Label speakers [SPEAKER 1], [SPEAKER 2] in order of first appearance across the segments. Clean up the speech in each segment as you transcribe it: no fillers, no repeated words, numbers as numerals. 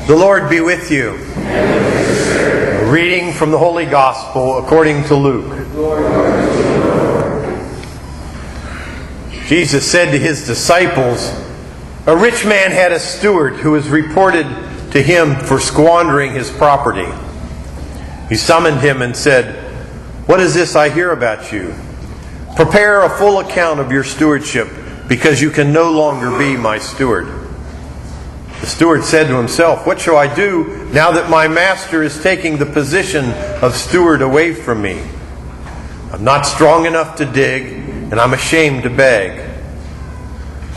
[SPEAKER 1] The Lord be with you. A reading from the Holy Gospel according to Luke. Jesus said to his disciples, "A rich man had a steward who was reported to him for squandering his property. He summoned him and said, 'What is this I hear about you? Prepare a full account of your stewardship, because you can no longer be my steward.' The steward said to himself, 'What shall I do now that my master is taking the position of steward away from me? I'm not strong enough to dig, and I'm ashamed to beg.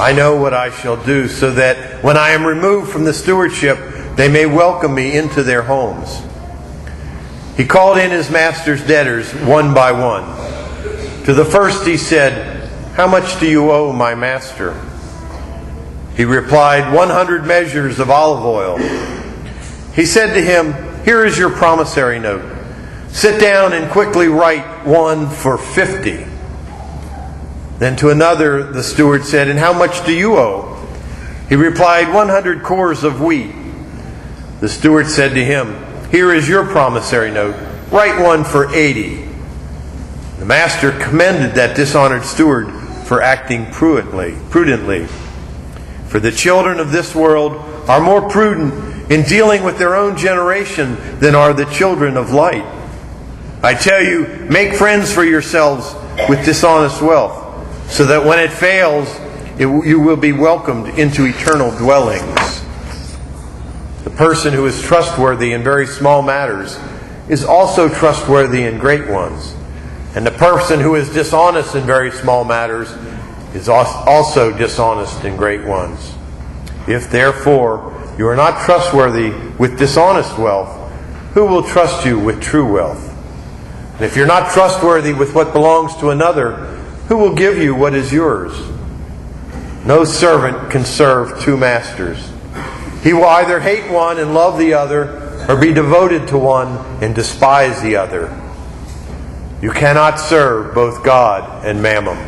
[SPEAKER 1] I know what I shall do, so that when I am removed from the stewardship, they may welcome me into their homes.' He called in his master's debtors one by one. To the first he said, 'How much do you owe my master?' He replied, 100 measures of olive oil. He said to him, 'Here is your promissory note. Sit down and quickly write one for 50. Then to another the steward said, 'And how much do you owe?' He replied, 100 cores of wheat. The steward said to him, 'Here is your promissory note. Write one for 80. The master commended that dishonored steward for acting prudently. For the children of this world are more prudent in dealing with their own generation than are the children of light. I tell you, make friends for yourselves with dishonest wealth, so that when it fails, you will be welcomed into eternal dwellings. The person who is trustworthy in very small matters is also trustworthy in great ones. And the person who is dishonest in very small matters is also dishonest in great ones. If therefore you are not trustworthy with dishonest wealth, who will trust you with true wealth? And if you're not trustworthy with what belongs to another, who will give you what is yours? No servant can serve two masters. He will either hate one and love the other, or be devoted to one and despise the other. You cannot serve both God and Mammon."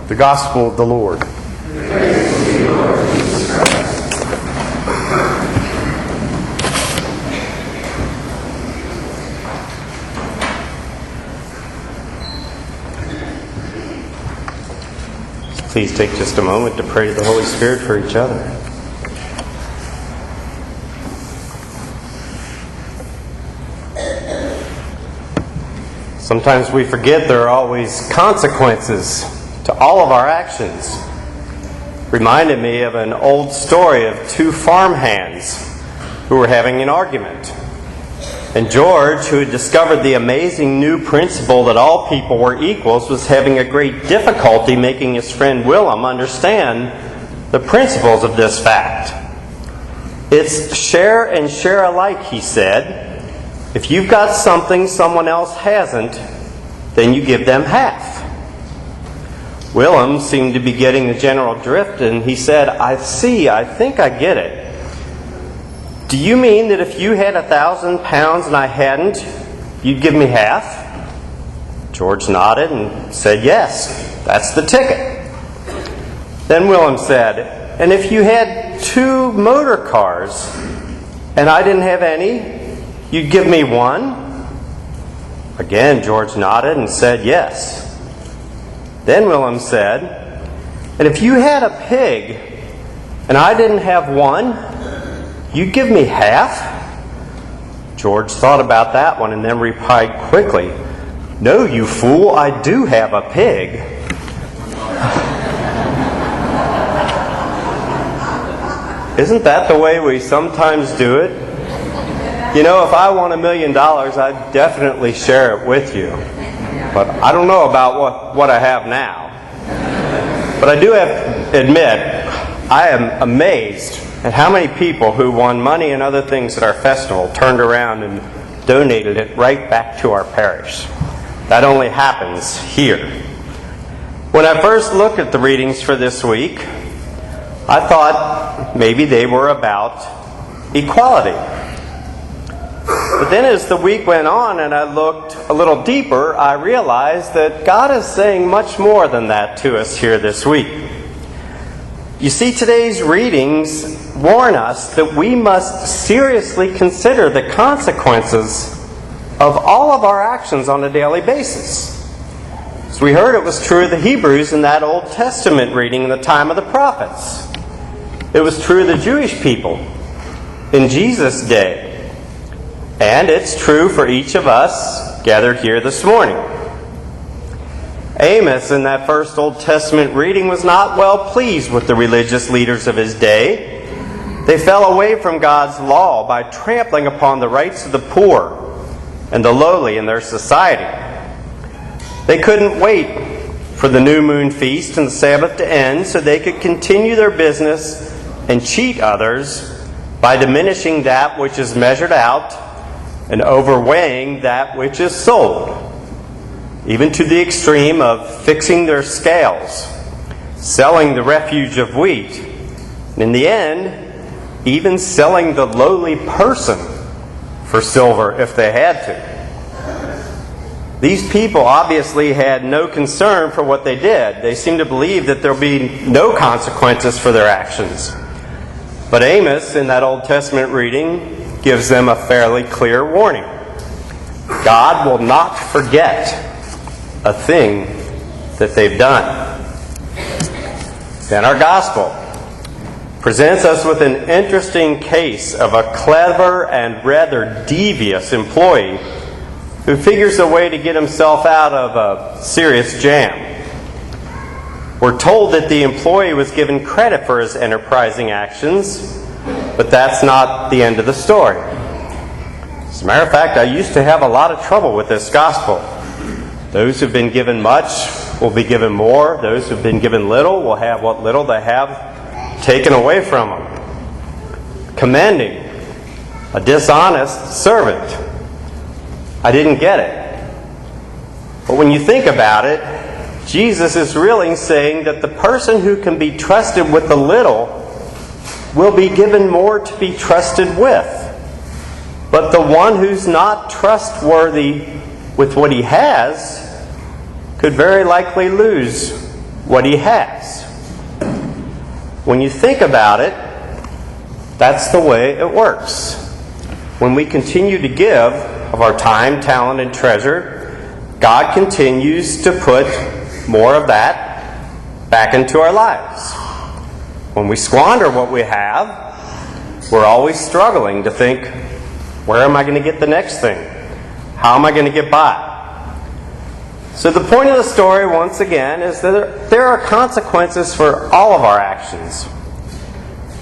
[SPEAKER 1] The Gospel of the Lord.
[SPEAKER 2] Please take just a moment to pray to the Holy Spirit for each other. Sometimes we forget there are always consequences to all of our actions. Reminded me of an old story of two farmhands who were having an argument. And George, who had discovered the amazing new principle that all people were equals, was having a great difficulty making his friend Willem understand the principles of this fact. "It's share and share alike," he said. "If you've got something someone else hasn't, then you give them half." Willem seemed to be getting the general drift, and he said, I think I get it. Do you mean that if you had 1,000 pounds and I hadn't, you'd give me half?" George nodded and said, "Yes, that's the ticket." Then Willem said, "And if you had 2 motor cars and I didn't have any, you'd give me one?" Again, George nodded and said, "Yes." Then Willem said, "And if you had a pig and I didn't have one, you'd give me half?" George thought about that one and then replied quickly, "No, you fool, I do have a pig." Isn't that the way we sometimes do it? You know, if I won $1 million, I'd definitely share it with you. But I don't know about what I have now. But I do have to admit, I am amazed at how many people who won money and other things at our festival turned around and donated it right back to our parish. That only happens here. When I first looked at the readings for this week, I thought maybe they were about equality. But then as the week went on and I looked a little deeper, I realized that God is saying much more than that to us here this week. You see, today's readings warn us that we must seriously consider the consequences of all of our actions on a daily basis. As we heard, it was true of the Hebrews in that Old Testament reading in the time of the prophets. It was true of the Jewish people in Jesus' day. And it's true for each of us gathered here this morning. Amos, in that first Old Testament reading, was not well pleased with the religious leaders of his day. They fell away from God's law by trampling upon the rights of the poor and the lowly in their society. They couldn't wait for the new moon feast and the Sabbath to end so they could continue their business and cheat others by diminishing that which is measured out and overweighing that which is sold, even to the extreme of fixing their scales, selling the refuge of wheat, and in the end, even selling the lowly person for silver if they had to. These people obviously had no concern for what they did. They seemed to believe that there would be no consequences for their actions. But Amos, in that Old Testament reading, gives them a fairly clear warning. God will not forget a thing that they've done. Then our Gospel presents us with an interesting case of a clever and rather devious employee who figures a way to get himself out of a serious jam. We're told that the employee was given credit for his enterprising actions, but that's not the end of the story. As a matter of fact, I used to have a lot of trouble with this gospel. Those who've been given much will be given more. Those who've been given little will have what little they have taken away from them. Commending a dishonest servant. I didn't get it. But when you think about it, Jesus is really saying that the person who can be trusted with the little will be given more to be trusted with. But the one who's not trustworthy with what he has could very likely lose what he has. When you think about it, that's the way it works. When we continue to give of our time, talent, and treasure, God continues to put more of that back into our lives. When we squander what we have, we're always struggling to think, where am I going to get the next thing? How am I going to get by? So the point of the story, once again, is that there are consequences for all of our actions.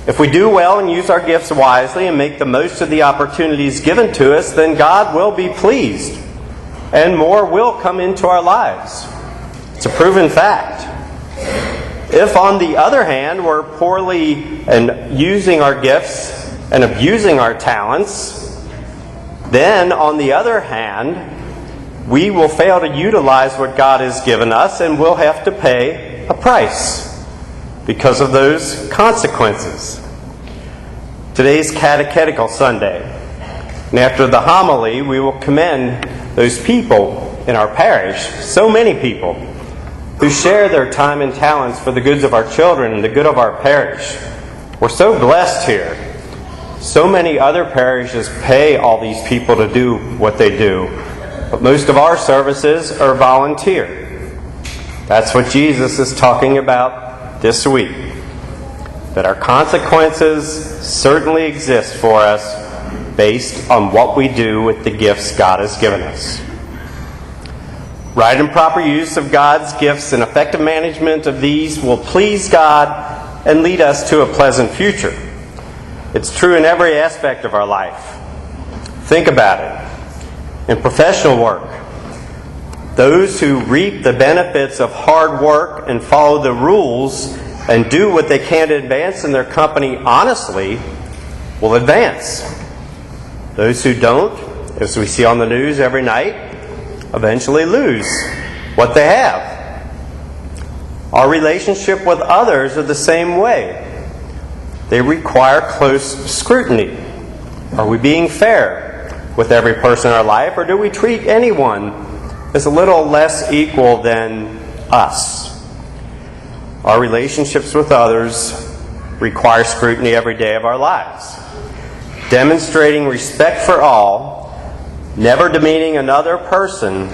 [SPEAKER 2] If we do well and use our gifts wisely and make the most of the opportunities given to us, then God will be pleased, and more will come into our lives. It's a proven fact. If, on the other hand, we're poorly and using our gifts and abusing our talents, then, on the other hand, we will fail to utilize what God has given us, and we'll have to pay a price because of those consequences. Today's Catechetical Sunday, and after the homily, we will commend those people in our parish, so many people, who share their time and talents for the goods of our children and the good of our parish. We're so blessed here. So many other parishes pay all these people to do what they do, but most of our services are volunteer. That's what Jesus is talking about this week. That our consequences certainly exist for us based on what we do with the gifts God has given us. Right and proper use of God's gifts and effective management of these will please God and lead us to a pleasant future. It's true in every aspect of our life. Think about it. In professional work, those who reap the benefits of hard work and follow the rules and do what they can to advance in their company honestly will advance. Those who don't, as we see on the news every night, eventually lose what they have. Our relationship with others are the same way. They require close scrutiny. Are we being fair with every person in our life, or do we treat anyone as a little less equal than us? Our relationships with others require scrutiny every day of our lives. Demonstrating respect for all, never demeaning another person,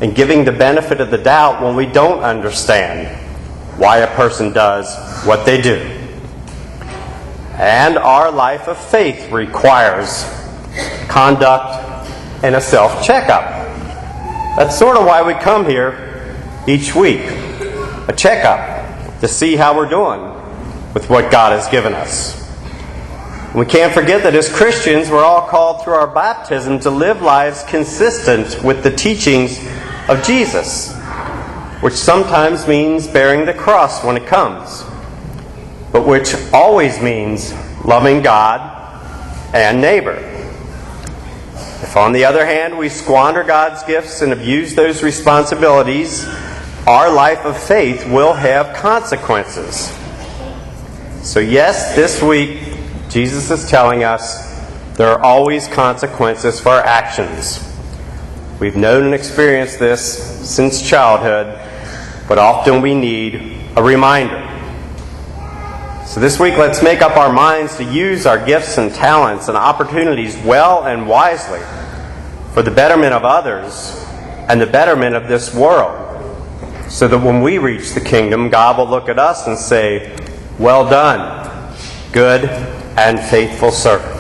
[SPEAKER 2] and giving the benefit of the doubt when we don't understand why a person does what they do. And our life of faith requires conduct and a self-checkup. That's sort of why we come here each week. A checkup to see how we're doing with what God has given us. We can't forget that as Christians, we're all called through our baptism to live lives consistent with the teachings of Jesus, which sometimes means bearing the cross when it comes, but which always means loving God and neighbor. If, on the other hand, we squander God's gifts and abuse those responsibilities, our life of faith will have consequences. So yes, this week, Jesus is telling us there are always consequences for our actions. We've known and experienced this since childhood, but often we need a reminder. So this week, let's make up our minds to use our gifts and talents and opportunities well and wisely for the betterment of others and the betterment of this world, so that when we reach the kingdom, God will look at us and say, "Well done, good and faithful servant."